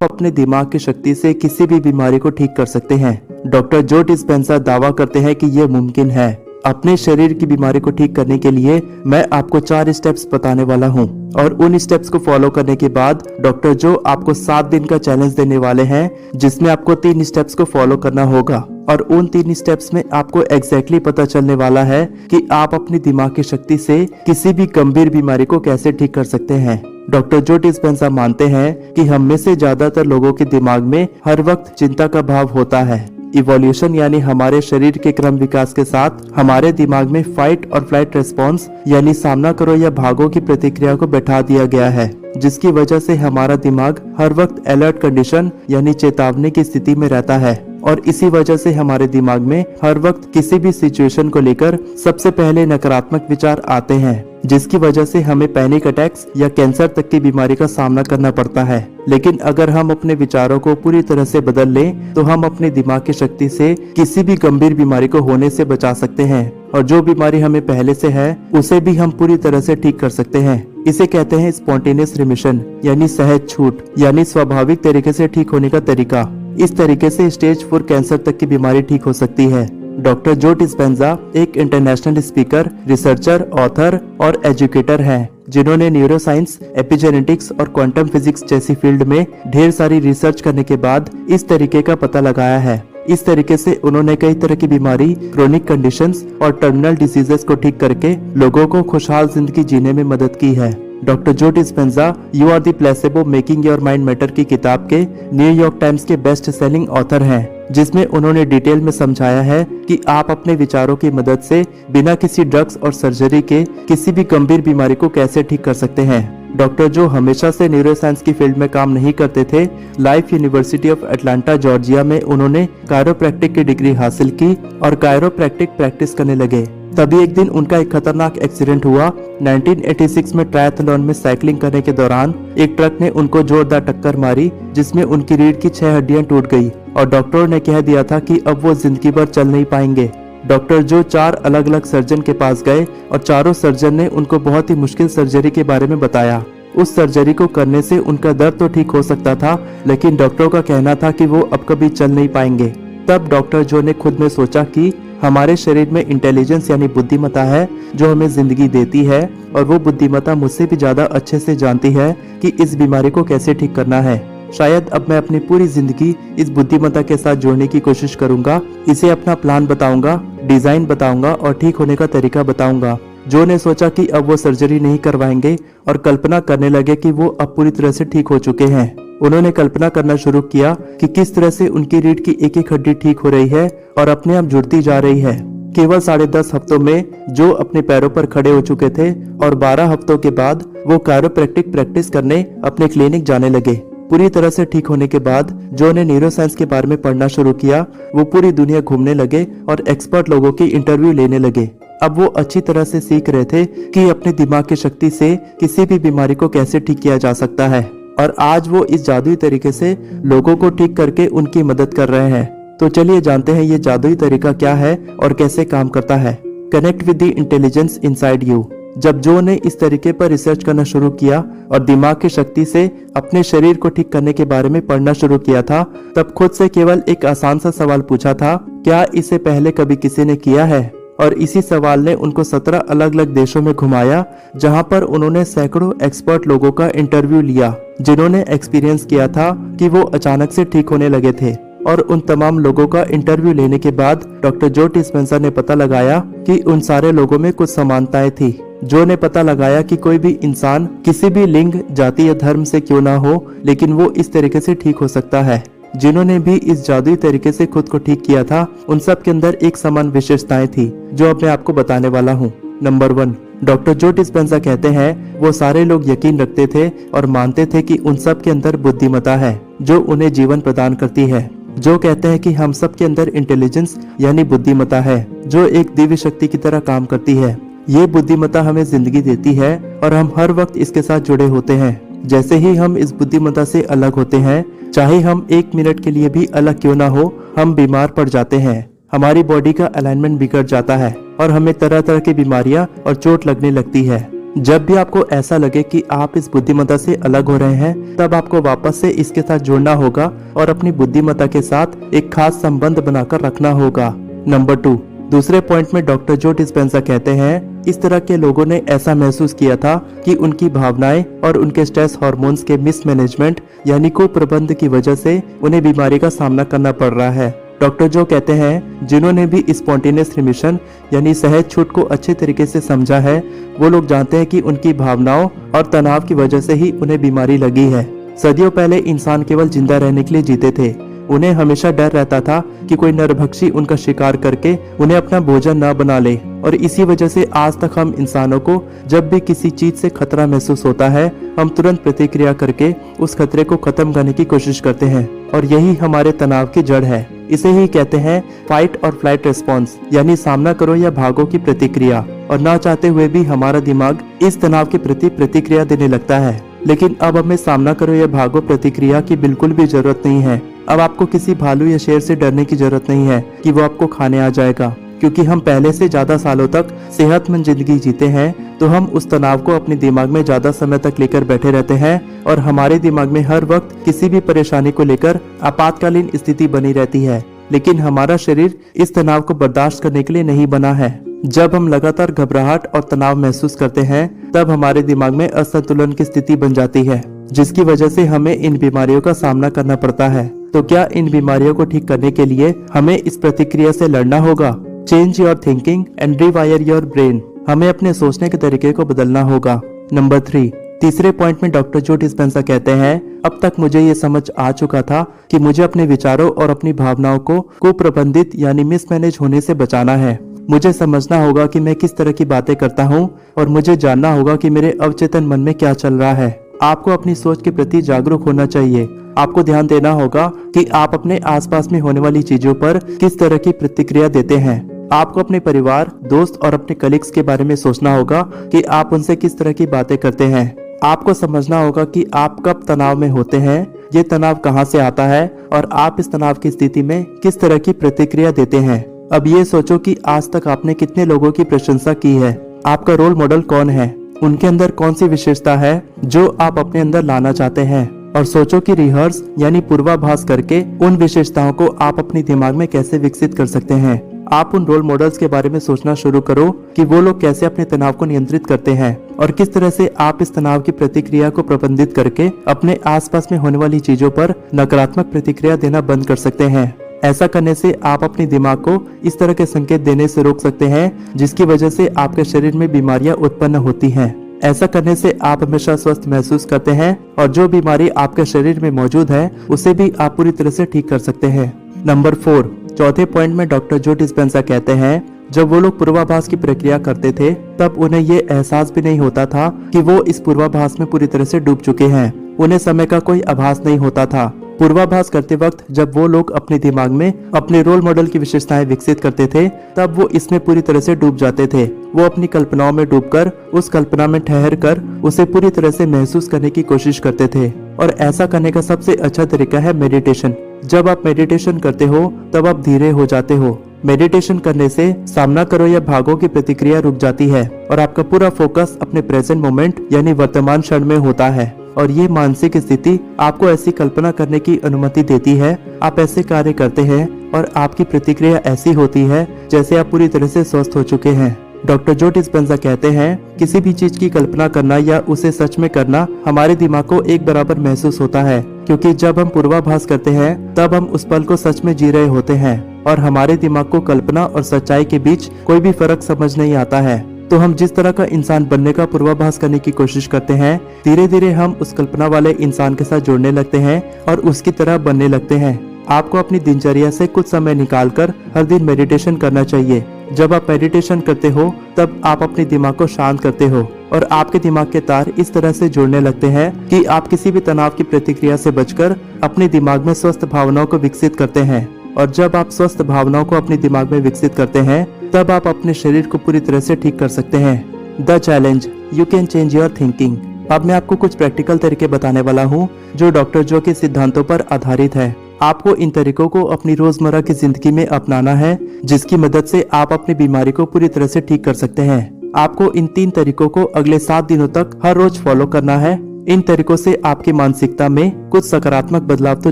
अपने दिमाग की शक्ति से किसी भी बीमारी को ठीक कर सकते हैं। डॉक्टर जो डिस्पेंजा दावा करते हैं कि यह मुमकिन है। अपने शरीर की बीमारी को ठीक करने के लिए मैं आपको 4 स्टेप्स बताने वाला हूं और उन स्टेप्स को फॉलो करने के बाद डॉक्टर जो आपको 7 दिन का चैलेंज देने वाले हैं, जिसमें आपको 3 स्टेप्स को फॉलो करना होगा और उन 3 स्टेप्स में आपको एग्जैक्टली पता चलने वाला है कि आप अपनी दिमाग की शक्ति से किसी भी गंभीर बीमारी को कैसे ठीक कर सकते हैं। डॉक्टर जो डिस्पेंजा मानते हैं कि हम में से ज्यादातर लोगों के दिमाग में हर वक्त चिंता का भाव होता है। इवोल्यूशन यानी हमारे शरीर के क्रम विकास के साथ हमारे दिमाग में फाइट और फ्लाइट रेस्पॉन्स यानी सामना करो या भागो की प्रतिक्रिया को बैठा दिया गया है, जिसकी वजह से हमारा दिमाग हर वक्त अलर्ट कंडीशन यानी चेतावनी की स्थिति में रहता है और इसी वजह से हमारे दिमाग में हर वक्त किसी भी सिचुएशन को लेकर सबसे पहले नकारात्मक विचार आते हैं, जिसकी वजह से हमें पैनिक अटैक्स या कैंसर तक की बीमारी का सामना करना पड़ता है। लेकिन अगर हम अपने विचारों को पूरी तरह से बदल लें तो हम अपने दिमाग की शक्ति से किसी भी गंभीर बीमारी को होने से बचा सकते हैं और जो बीमारी हमें पहले से है उसे भी हम पूरी तरह से ठीक कर सकते हैं। इसे कहते हैं स्पॉन्टेनियस रिमिशन यानी सहज छूट यानी स्वाभाविक तरीके से ठीक होने का तरीका। इस तरीके से स्टेज 4 कैंसर तक की बीमारी ठीक हो सकती है। डॉक्टर जो डिस्पेंजा एक इंटरनेशनल स्पीकर, रिसर्चर, ऑथर और एजुकेटर हैं, जिन्होंने न्यूरोसाइंस, एपिजेनेटिक्स और क्वांटम फिजिक्स जैसी फील्ड में ढेर सारी रिसर्च करने के बाद इस तरीके का पता लगाया है। इस तरीके से उन्होंने कई तरह की बीमारी, क्रोनिक कंडीशंस और टर्मिनल डिजीजेस को ठीक करके लोगों को खुशहाल जिंदगी जीने में मदद की है। Doctor Joe Dispenza you are the placebo making your mind matter की किताब के न्यूयॉर्क टाइम्स के बेस्ट सेलिंग ऑथर हैं, जिसमें उन्होंने डिटेल में समझाया है कि आप अपने विचारों की मदद से बिना किसी ड्रग्स और सर्जरी के किसी भी गंभीर बीमारी को कैसे ठीक कर सकते हैं। डॉक्टर जो हमेशा से न्यूरोसाइंस की फील्ड में काम नहीं करते थे। Life university of Atlanta Georgia में उन्होंने कायरोप्रैक्टिक की डिग्री हासिल की और कायरोप्रैक्टिक प्रैक्टिस करने लगे। तभी एक दिन उनका एक खतरनाक एक्सीडेंट हुआ। 1986 में ट्रायथलॉन में साइकिलिंग करने के दौरान एक ट्रक ने उनको जोरदार टक्कर मारी, जिसमें उनकी रीढ़ की 6 हड्डियां टूट गई और डॉक्टरों ने कह दिया था कि अब वो जिंदगी भर चल नहीं पाएंगे। डॉक्टर जो 4 अलग अलग सर्जन के पास गए और चारों सर्जन ने उनको बहुत ही मुश्किल सर्जरी के बारे में बताया। उस सर्जरी को करने से उनका दर्द तो ठीक हो सकता था, लेकिन डॉक्टरों का कहना था कि वो अब कभी चल नहीं पाएंगे। तब डॉक्टर जो ने खुद में सोचा कि हमारे शरीर में इंटेलिजेंस यानी बुद्धिमत्ता है जो हमें जिंदगी देती है और वो बुद्धिमत्ता मुझसे भी ज्यादा अच्छे से जानती है कि इस बीमारी को कैसे ठीक करना है। शायद अब मैं अपनी पूरी जिंदगी इस बुद्धिमत्ता के साथ जोड़ने की कोशिश करूंगा, इसे अपना प्लान बताऊंगा, डिजाइन बताऊंगा और ठीक होने का तरीका बताऊंगा। जो ने सोचा कि अब वो सर्जरी नहीं करवाएंगे और कल्पना करने लगे कि वो अब पूरी तरह से ठीक हो चुके हैं। उन्होंने कल्पना करना शुरू किया कि किस तरह से उनकी रीढ़ की एक एक हड्डी ठीक हो रही है और अपने आप जुड़ती जा रही है। केवल 10.5 हफ्तों में जो अपने पैरों पर खड़े हो चुके थे और 12 हफ्तों के बाद वो कायरोप्रैक्टिक प्रैक्टिस करने अपने क्लिनिक जाने लगे। पूरी तरह से ठीक होने के बाद जो ने न्यूरोसाइंस के बारे में पढ़ना शुरू किया। वो पूरी दुनिया घूमने लगे और एक्सपर्ट लोगों की इंटरव्यू लेने लगे। अब वो अच्छी तरह से सीख रहे थे कि अपने दिमाग की शक्ति से किसी भी बीमारी को कैसे ठीक किया जा सकता है और आज वो इस जादुई तरीके से लोगों को ठीक करके उनकी मदद कर रहे हैं। तो चलिए जानते हैं ये जादुई तरीका क्या है और कैसे काम करता है। Connect with the intelligence inside you. जब जो ने इस तरीके पर रिसर्च करना शुरू किया और दिमाग की शक्ति से अपने शरीर को ठीक करने के बारे में पढ़ना शुरू किया था, तब खुद से केवल एक आसान सा सवाल पूछा था, क्या इसे पहले कभी किसी ने किया है? और इसी सवाल ने उनको 17 अलग अलग देशों में घुमाया, जहां पर उन्होंने सैकड़ों एक्सपर्ट लोगों का इंटरव्यू लिया, जिन्होंने एक्सपीरियंस किया था कि वो अचानक से ठीक होने लगे थे। और उन तमाम लोगों का इंटरव्यू लेने के बाद डॉक्टर जो डिस्पेंजा ने पता लगाया कि उन सारे लोगों में कुछ समानताएं थी। जो ने पता लगाया कि कोई भी इंसान किसी भी लिंग, जाति या धर्म से क्यों ना हो, लेकिन वो इस तरीके से ठीक हो सकता है। जिन्होंने भी इस जादुई तरीके से खुद को ठीक किया था, उन सब के अंदर एक समान विशेषताएं थी, जो अब मैं आपको बताने वाला हूँ। नंबर 1, डॉक्टर जो डिस्पेंजा कहते हैं वो सारे लोग यकीन रखते थे और मानते थे कि उन सब के अंदर बुद्धिमत्ता है जो उन्हें जीवन प्रदान करती है। जो कहते हैं कि हम सब के अंदर इंटेलिजेंस यानी बुद्धिमत्ता है जो एक दिव्य शक्ति की तरह काम करती है। ये बुद्धिमत्ता हमें जिंदगी देती है और हम हर वक्त इसके साथ जुड़े होते हैं। जैसे ही हम इस बुद्धिमत्ता से अलग होते हैं, चाहे हम 1 मिनट के लिए भी अलग क्यों ना हो, हम बीमार पड़ जाते हैं। हमारी बॉडी का अलाइनमेंट बिगड़ जाता है और हमें तरह तरह की बीमारियां और चोट लगने लगती है। जब भी आपको ऐसा लगे कि आप इस बुद्धिमत्ता से अलग हो रहे हैं, तब आपको वापस से इसके साथ जुड़ना होगा और अपनी बुद्धिमत्ता के साथ एक खास संबंध बनाकर रखना होगा। नंबर 2, दूसरे पॉइंट में डॉक्टर जो डिस्पेंजा कहते हैं, इस तरह के लोगों ने ऐसा महसूस किया था कि उनकी भावनाएं और उनके स्ट्रेस हार्मोन्स के मिसमैनेजमेंट यानी कुप्रबंध की वजह से उन्हें बीमारी का सामना करना पड़ रहा है। डॉक्टर जो कहते हैं, जिन्होंने भी स्पॉन्टेनियस रिमिशन यानी सहज छूट को अच्छे तरीके से समझा है, वो लोग जानते हैं कि उनकी भावनाओं और तनाव की वजह से ही उन्हें बीमारी लगी है। सदियों पहले इंसान केवल जिंदा रहने के लिए जीते थे। उन्हें हमेशा डर रहता था कि कोई नरभक्षी उनका शिकार करके उन्हें अपना भोजन न बना ले, और इसी वजह से आज तक हम इंसानों को जब भी किसी चीज से खतरा महसूस होता है, हम तुरंत प्रतिक्रिया करके उस खतरे को खत्म करने की कोशिश करते हैं, और यही हमारे तनाव की जड़ है। इसे ही कहते हैं फाइट और फ्लाइट रिस्पॉन्स, यानी सामना करो या भागो की प्रतिक्रिया। और ना चाहते हुए भी हमारा दिमाग इस तनाव के प्रति प्रतिक्रिया देने लगता है। लेकिन अब हमें सामना करो या भागो प्रतिक्रिया की बिल्कुल भी जरूरत नहीं है। अब आपको किसी भालू या शेर से डरने की जरूरत नहीं है कि वो आपको खाने आ जाएगा, क्योंकि हम पहले से ज्यादा सालों तक सेहतमंद जिंदगी जीते हैं, तो हम उस तनाव को अपने दिमाग में ज्यादा समय तक लेकर बैठे रहते हैं, और हमारे दिमाग में हर वक्त किसी भी परेशानी को लेकर आपातकालीन स्थिति बनी रहती है। लेकिन हमारा शरीर इस तनाव को बर्दाश्त करने के लिए नहीं बना है। जब हम लगातार घबराहट और तनाव महसूस करते हैं, तब हमारे दिमाग में असंतुलन की स्थिति बन जाती है, जिसकी वजह से हमें इन बीमारियों का सामना करना पड़ता है। तो क्या इन बीमारियों को ठीक करने के लिए हमें इस प्रतिक्रिया से लड़ना होगा? Change your thinking and rewire your brain. हमें अपने सोचने के तरीके को बदलना होगा। नंबर 3, तीसरे पॉइंट में डॉक्टर जो डिस्पेंजा कहते हैं, अब तक मुझे ये समझ आ चुका था कि मुझे अपने विचारों और अपनी भावनाओं को कुप्रबंधित यानी मिसमैनेज होने से बचाना है। मुझे समझना होगा कि मैं किस तरह की बातें करता हूँ, और मुझे जानना होगा कि मेरे अवचेतन मन में क्या चल रहा है। आपको अपनी सोच के प्रति जागरूक होना चाहिए। आपको ध्यान देना होगा कि आप अपने आसपास में होने वाली चीजों पर किस तरह की प्रतिक्रिया देते हैं। आपको अपने परिवार, दोस्त और अपने कलीग्स के बारे में सोचना होगा कि आप उनसे किस तरह की बातें करते हैं। आपको समझना होगा कि आप कब तनाव में होते हैं, ये तनाव कहाँ से आता है, और आप इस तनाव की स्थिति में किस तरह की प्रतिक्रिया देते हैं। अब ये सोचो कि आज तक आपने कितने लोगों की प्रशंसा की है। आपका रोल मॉडल कौन है? उनके अंदर कौन सी विशेषता है जो आप अपने अंदर लाना चाहते हैं? और सोचो कि रिहर्स यानी पूर्वाभास करके उन विशेषताओं को आप अपने दिमाग में कैसे विकसित कर सकते हैं। आप उन रोल मॉडल्स के बारे में सोचना शुरू करो कि वो लोग कैसे अपने तनाव को नियंत्रित करते हैं, और किस तरह से आप इस तनाव की प्रतिक्रिया को प्रबंधित करके अपने आसपास में होने वाली चीजों पर नकारात्मक प्रतिक्रिया देना बंद कर सकते हैं। ऐसा करने से आप अपने दिमाग को इस तरह के संकेत देने से रोक सकते हैं, जिसकी वजह से आपके शरीर में बीमारियां उत्पन्न होती हैं। ऐसा करने से आप हमेशा स्वस्थ महसूस करते हैं, और जो बीमारी आपके शरीर में मौजूद है उसे भी आप पूरी तरह से ठीक कर सकते हैं। नंबर 4, चौथे पॉइंट में डॉक्टर जो डिस्पेंजा कहते हैं, जब वो लोग पूर्वाभास की प्रक्रिया करते थे, तब उन्हें ये एहसास भी नहीं होता था कि वो इस पूर्वाभास में पूरी तरह से डूब चुके हैं। उन्हें समय का कोई आभास नहीं होता था। पूर्वाभास करते वक्त जब वो लोग अपने दिमाग में अपने रोल मॉडल की विशेषताएं विकसित करते थे, तब वो इसमें पूरी तरह से डूब जाते थे। वो अपनी कल्पनाओं में डूबकर उस कल्पना में ठहर कर उसे पूरी तरह से महसूस करने की कोशिश करते थे। और ऐसा करने का सबसे अच्छा तरीका है मेडिटेशन। जब आप मेडिटेशन करते हो तब आप धीरे हो जाते हो। मेडिटेशन करने से सामना करो या भागो की प्रतिक्रिया रुक जाती है, और आपका पूरा फोकस अपने प्रेजेंट मोमेंट यानी वर्तमान क्षण में होता है। और ये मानसिक स्थिति आपको ऐसी कल्पना करने की अनुमति देती है। आप ऐसे कार्य करते हैं और आपकी प्रतिक्रिया ऐसी होती है जैसे आप पूरी तरह से स्वस्थ हो चुके हैं। डॉक्टर जो डिस्पेंजा कहते हैं, किसी भी चीज की कल्पना करना या उसे सच में करना हमारे दिमाग को एक बराबर महसूस होता है, क्योंकि जब हम पूर्वाभास करते हैं तब हम उस पल को सच में जी रहे होते हैं, और हमारे दिमाग को कल्पना और सच्चाई के बीच कोई भी फर्क समझ नहीं आता है। तो हम जिस तरह का इंसान बनने का पूर्वाभास करने की कोशिश करते हैं, धीरे धीरे हम उस कल्पना वाले इंसान के साथ जुड़ने लगते हैं और उसकी तरह बनने लगते हैं। आपको अपनी दिनचर्या से कुछ समय निकालकर हर दिन मेडिटेशन करना चाहिए। जब आप मेडिटेशन करते हो तब आप अपने दिमाग को शांत करते हो, और आपके दिमाग के तार इस तरह से जुड़ने लगते हैं कि आप किसी भी तनाव की प्रतिक्रिया से बचकर अपने दिमाग में स्वस्थ भावनाओं को विकसित करते हैं। और जब आप स्वस्थ भावनाओं को अपने दिमाग में विकसित करते हैं, तब आप अपने शरीर को पूरी तरह से ठीक कर सकते हैं। The challenge, you can change your thinking. अब मैं आपको कुछ प्रैक्टिकल तरीके बताने वाला हूँ जो डॉक्टर जो के सिद्धांतों पर आधारित है। आपको इन तरीकों को अपनी रोजमर्रा की जिंदगी में अपनाना है, जिसकी मदद से आप अपनी बीमारी को पूरी तरह से ठीक कर सकते हैं। आपको इन 3 तरीकों को अगले 7 दिनों तक हर रोज फॉलो करना है। इन तरीकों से आपकी मानसिकता में कुछ सकारात्मक बदलाव तो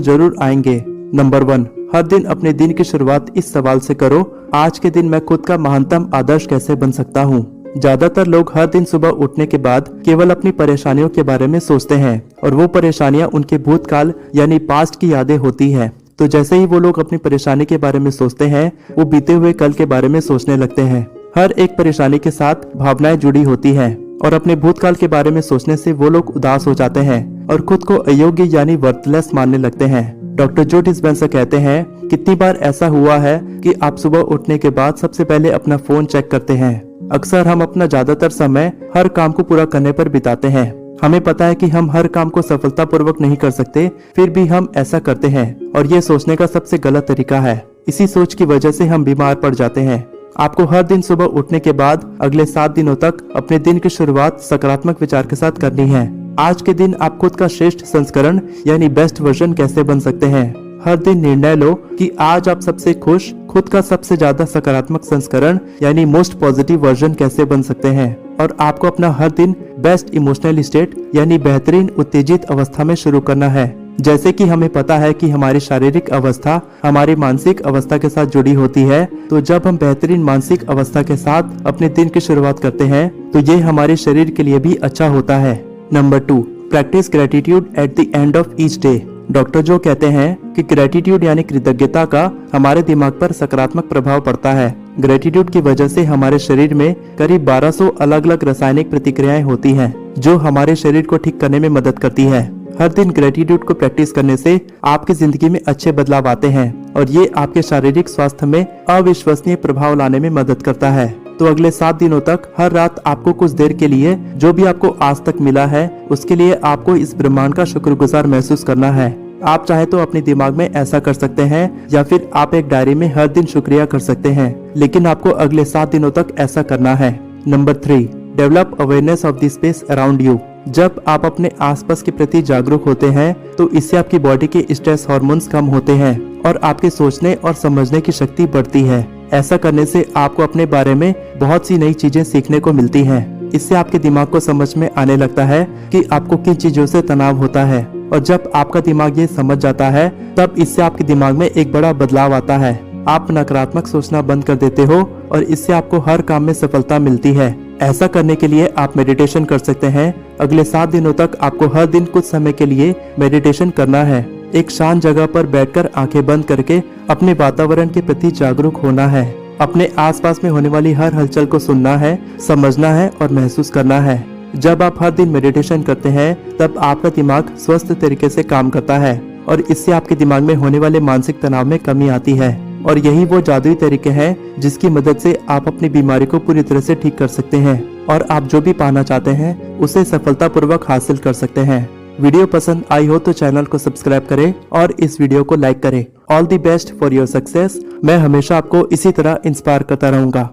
जरूर आएंगे। नंबर 1, हर दिन अपने दिन की शुरुआत इस सवाल से करो, आज के दिन मैं खुद का महानतम आदर्श कैसे बन सकता हूँ। ज्यादातर लोग हर दिन सुबह उठने के बाद केवल अपनी परेशानियों के बारे में सोचते हैं और वो परेशानियां उनके भूतकाल यानी पास्ट की यादें होती है। तो जैसे ही वो लोग अपनी परेशानी के बारे में सोचते हैं, वो बीते हुए कल के बारे में सोचने लगते हैं। हर एक परेशानी के साथ भावनाएं जुड़ी होती हैं और अपने भूतकाल के बारे में सोचने से वो लोग उदास हो जाते हैं और खुद को अयोग्य यानी वर्थलेस मानने लगते हैं। डॉक्टर जो डिस्पेंसा कहते हैं, कितनी बार ऐसा हुआ है कि आप सुबह उठने के बाद सबसे पहले अपना फोन चेक करते हैं। अक्सर हम अपना ज्यादातर समय हर काम को पूरा करने पर बिताते हैं। हमें पता है कि हम हर काम को सफलतापूर्वक नहीं कर सकते, फिर भी हम ऐसा करते हैं और ये सोचने का सबसे गलत तरीका है। इसी सोच की वजह से हम बीमार पड़ जाते हैं। आपको हर दिन सुबह उठने के बाद अगले 7 दिनों तक अपने दिन की शुरुआत सकारात्मक विचार के साथ करनी है। आज के दिन आप खुद का श्रेष्ठ संस्करण यानी बेस्ट वर्जन कैसे बन सकते हैं। हर दिन निर्णय लो कि आज आप सबसे खुश, खुद का सबसे ज्यादा सकारात्मक संस्करण यानी मोस्ट पॉजिटिव वर्जन कैसे बन सकते हैं। और आपको अपना हर दिन बेस्ट इमोशनल स्टेट यानी बेहतरीन उत्तेजित अवस्था में शुरू करना है। जैसे कि हमें पता है कि हमारी शारीरिक अवस्था हमारी मानसिक अवस्था के साथ जुड़ी होती है, तो जब हम बेहतरीन मानसिक अवस्था के साथ अपने दिन की शुरुआत करते हैं तो ये हमारे शरीर के लिए भी अच्छा होता है। Number 2, practice gratitude at the end of each day. Doctor जो कहते हैं कि ग्रेटिट्यूड यानी कृतज्ञता का हमारे दिमाग पर सकारात्मक प्रभाव पड़ता है। ग्रेटिट्यूड की वजह से हमारे शरीर में करीब 1200 अलग अलग रासायनिक प्रतिक्रियाएं होती हैं, जो हमारे शरीर को ठीक करने में मदद करती है। हर दिन ग्रेटिट्यूड को प्रैक्टिस करने से आपकी जिंदगी में अच्छे बदलाव आते हैं और ये आपके शारीरिक स्वास्थ्य में अविश्वसनीय प्रभाव लाने में मदद करता है। तो अगले 7 दिनों तक हर रात आपको कुछ देर के लिए जो भी आपको आज तक मिला है उसके लिए आपको इस ब्रह्मांड का शुक्रगुजार महसूस करना है। आप चाहे तो अपने दिमाग में ऐसा कर सकते हैं या फिर आप एक डायरी में हर दिन शुक्रिया कर सकते हैं, लेकिन आपको अगले 7 दिनों तक ऐसा करना है। Number 3, develop awareness of the space around you. जब आप अपने आसपास के प्रति जागरूक होते हैं तो इससे आपकी बॉडी के स्ट्रेस हार्मोन्स कम होते हैं और आपके सोचने और समझने की शक्ति बढ़ती है। ऐसा करने से आपको अपने बारे में बहुत सी नई चीजें सीखने को मिलती हैं। इससे आपके दिमाग को समझ में आने लगता है कि आपको किन चीजों से तनाव होता है और जब आपका दिमाग ये समझ जाता है तब इससे आपके दिमाग में एक बड़ा बदलाव आता है। आप नकारात्मक सोचना बंद कर देते हो और इससे आपको हर काम में सफलता मिलती है। ऐसा करने के लिए आप मेडिटेशन कर सकते हैं। अगले 7 दिनों तक आपको हर दिन कुछ समय के लिए मेडिटेशन करना है। एक शांत जगह पर बैठकर आंखें बंद करके अपने वातावरण के प्रति जागरूक होना है। अपने आसपास में होने वाली हर हलचल को सुनना है, समझना है और महसूस करना है। जब आप हर दिन मेडिटेशन करते हैं तब आपका दिमाग स्वस्थ तरीके से काम करता है और इससे आपके दिमाग में होने वाले मानसिक तनाव में कमी आती है। और यही वो जादुई तरीके हैं जिसकी मदद से आप अपनी बीमारी को पूरी तरह से ठीक कर सकते हैं और आप जो भी पाना चाहते हैं उसे सफलतापूर्वक हासिल कर सकते हैं। वीडियो पसंद आई हो तो चैनल को सब्सक्राइब करें और इस वीडियो को लाइक करें। All the best for your success. मैं हमेशा आपको इसी तरह इंस्पायर करता रहूंगा।